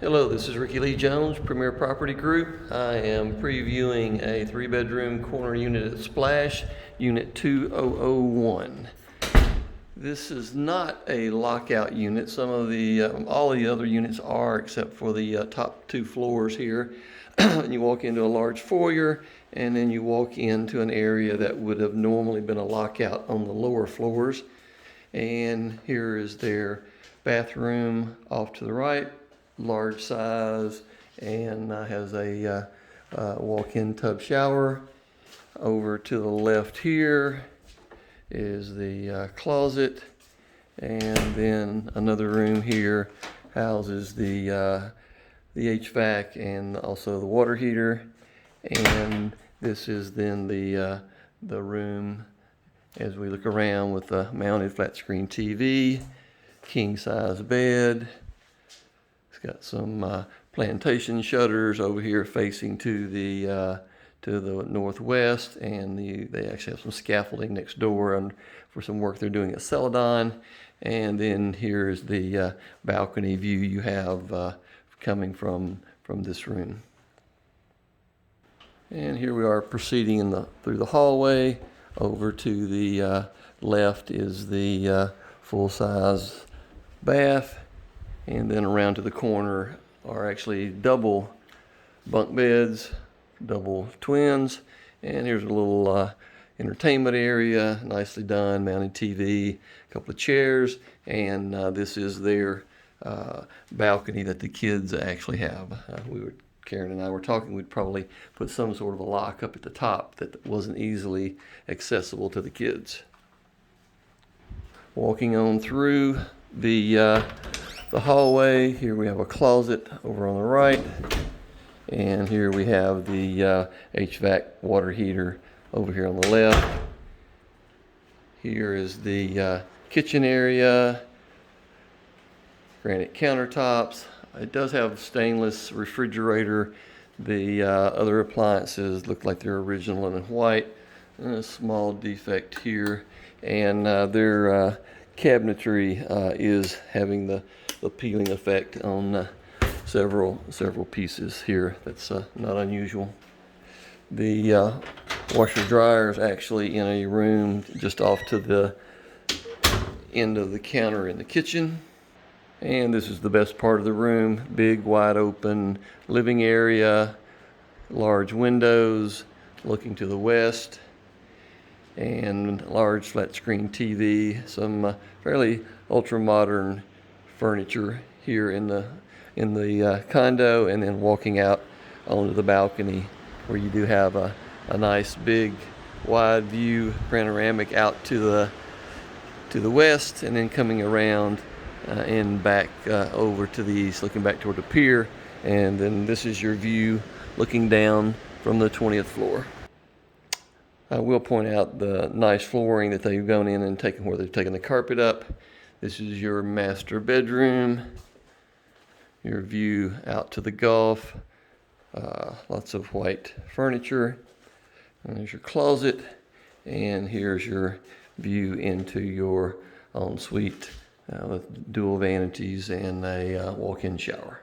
Hello, this is Ricky Lee Jones, Premier Property Group. I am previewing a 3-bedroom corner unit at Splash, Unit 2001. This is not a lockout unit. Some of the, all the other units are, except for the top 2 floors here. And you walk into a large foyer, and then you walk into an area that would have normally been a lockout on the lower floors. And here is their bathroom off to the right, large size, and has a walk-in tub shower. Over to the left here is the closet, and then another room here houses the HVAC and also the water heater. And this is then the room as we look around with a mounted flat screen TV, king size bed. It's got some plantation shutters over here facing to the northwest, and they actually have some scaffolding next door for some work they're doing at Celadon. And then here is the balcony view you have coming from this room. And here we are proceeding through the hallway. Over to the left is the full-size bath, and then around to the corner are actually double bunk beds, double twins. And here's a little entertainment area, nicely done, mounted TV, a couple of chairs, and this is their balcony that the kids actually have. Karen and I were talking, we'd probably put some sort of a lock up at the top that wasn't easily accessible to the kids. Walking on through the hallway, here we have a closet over on the right, and here we have the HVAC water heater over here on the left. Here is the kitchen area, granite countertops. It does have stainless refrigerator. The other appliances look like they're original and in white. And a small defect here. And their cabinetry is having the peeling effect on several pieces here. That's not unusual. The washer dryer is actually in a room just off to the end of the counter in the kitchen. And this is the best part of the room. Big, wide open living area, large windows looking to the west, and large flat screen TV. Some fairly ultra-modern furniture here in the condo, and then walking out onto the balcony where you do have a nice big wide view panoramic out to the west, and then coming around and back over to the east, looking back toward the pier. And then this is your view looking down from the 20th floor. I will point out the nice flooring that they've gone in and taken where they've taken the carpet up. This is your master bedroom, your view out to the Gulf, lots of white furniture. And there's your closet, and here's your view into your ensuite with dual vanities and a walk-in shower.